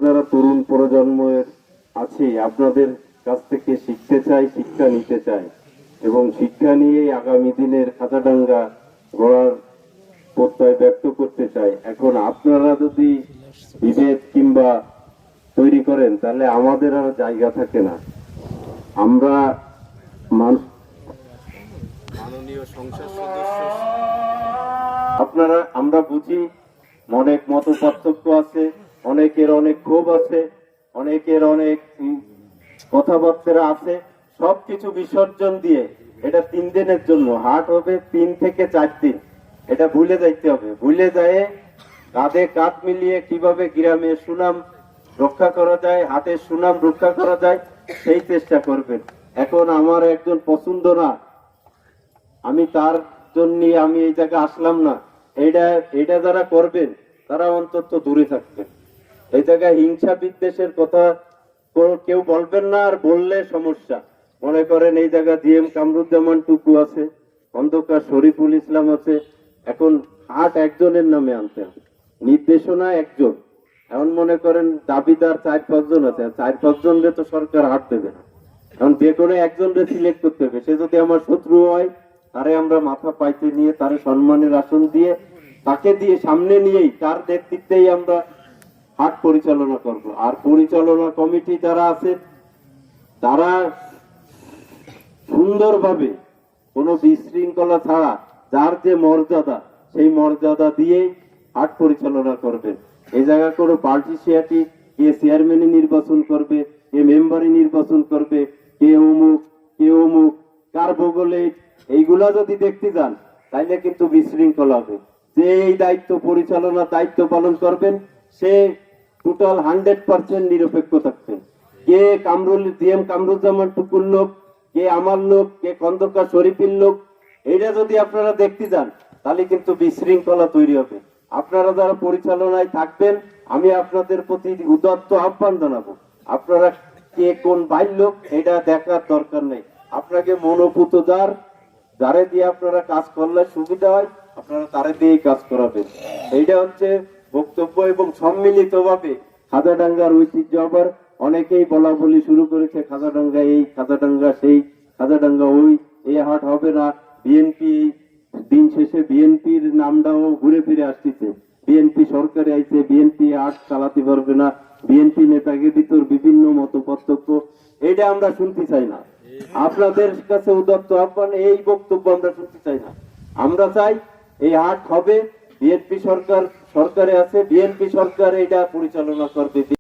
যারা তরুণ প্রজন্মের আছে আপনাদের কাছ থেকে শিখতে চাই, শিক্ষা নিতে চাই এবং শিক্ষা নিয়ে আগামী দিনের খাতাডাঙ্গা গড়ার প্রত্যয় ব্যক্ত করতে চাই। এখন আপনারা যদি বিভেদ কিংবা তৈরি করেন তাহলে আমাদের আর জায়গা থাকে না। আমরা মাননীয় সংসদ সদস্য আপনারা আমরা বুঝি অনেক মত পার্থক্য আছে, অনেকের অনেক ক্ষোভ আছে, অনেকের অনেক কথাবার্তা আছে। সবকিছু বিসর্জন দিয়ে এটা 3 দিনের জন্য হাট হবে, 3 থেকে 4 দিন এটা ভুলে যাইতে হবে। ভুলে যায় কাঁধে কাঁধ মিলিয়ে কিভাবে গ্রামের সুনাম রক্ষা করা যায়, হাটের সুনাম রক্ষা করা যায় সেই চেষ্টা করবেন। এখন আমার একজন পছন্দ না, আমি তার জন্য আমি এই জায়গায় আসলাম না, এটা যারা করবেন তারা অন্তত দূরে থাকবেন। এই জায়গায় হিংসা বিদ্বেষের কথা কেউ বলবেন না, আর বললে সমস্যা। মনে করেন এই জায়গায় জিএম কামরুজ্জামান টুকু আছে, খন্দকার শরীফুল ইসলাম আছে। এখন হাট একজনের নামে আনতে হবে, নির্দেশনা একজন। এখন মনে করেন দাবিদার 4-5 জন আছে, 4-5 জনরে তো সরকার হাট দেবে না। এখন যে কোনো একজনরে সিলেক্ট করতে হবে। সে যদি আমার শত্রু হয় তারে আমরা মাথা পাইতে নিয়ে তারে সম্মানের আসন দিয়ে তাকে দিয়ে সামনে নিয়েই তার নেতৃত্বেই আমরা হাট পরিচালনা করব। আর পরিচালনা কমিটি যারা আছে তারা সুন্দরভাবে কোনো বিশৃঙ্খলা ছাড়া যার যে মর্যাদা সেই মর্যাদা দিয়েই হাট পরিচালনা করবেন। এই জায়গায় কোনো পার্টি সিয়াটি কে চেয়ারম্যান নির্বাচন করবে, কে মেম্বারই নির্বাচন করবে, কে অমুক কার ভূগোলে, এইগুলা যদি দেখতে যান তাইলে কিন্তু বিশৃঙ্খলা হবে। যে এই দায়িত্ব পরিচালনা দায়িত্ব পালন করবেন সে টোটাল 100% নিরপেক্ষ থাকবেন। কে জিএম কামরুজ্জামান টুকুর লোক, কে আমার লোক, কে খন্দকার শরীফের লোক, এটা যদি আপনারা দেখতে যান তাহলে কিন্তু বিশৃঙ্খলা তৈরি হবে। আপনারা যারা পরিচালনায় থাকবেন আমি আপনাদের প্রতি উদাত্ত আহ্বান জানাবো, আপনারা কে কোন বাইর লোক এটা দেখার দরকার নেই। আপনাকে মনোপুত যারে দিয়ে আপনারা কাজ করলে সুবিধা হয় আপনারা তারে দিয়েই কাজ করাবেন। এইটা হচ্ছে বক্তব্য। এবং সম্মিলিতভাবে খাজাডাঙ্গার ঐতিহ্য আবার অনেকেই বলা বলি শুরু করেছে, খাজাডাঙ্গা এই, খাজাডাঙ্গা সেই, খাজাডাঙ্গা ওই, এই হাট হবে না। বিএনপি দিন শেষে বিএনপির নামটাও ঘুরে ফিরে আসতেছে। বিএনপি সরকারে আইছে, বিএনপি হাট চালাতে পারবে না, বিএনপি নেতাকে ভিতর বিভিন্ন মত পার্থক্য, এটা আমরা শুনতে চাই না। আপনাদের কাছে উদাত্ত আহ্বান, এই বক্তব্য আমরা শুনতে চাই না। আমরা চাই এই হাট হবে, বিএনপি সরকারে আছে, বিএনপি সরকার এটা পরিচালনা করবে।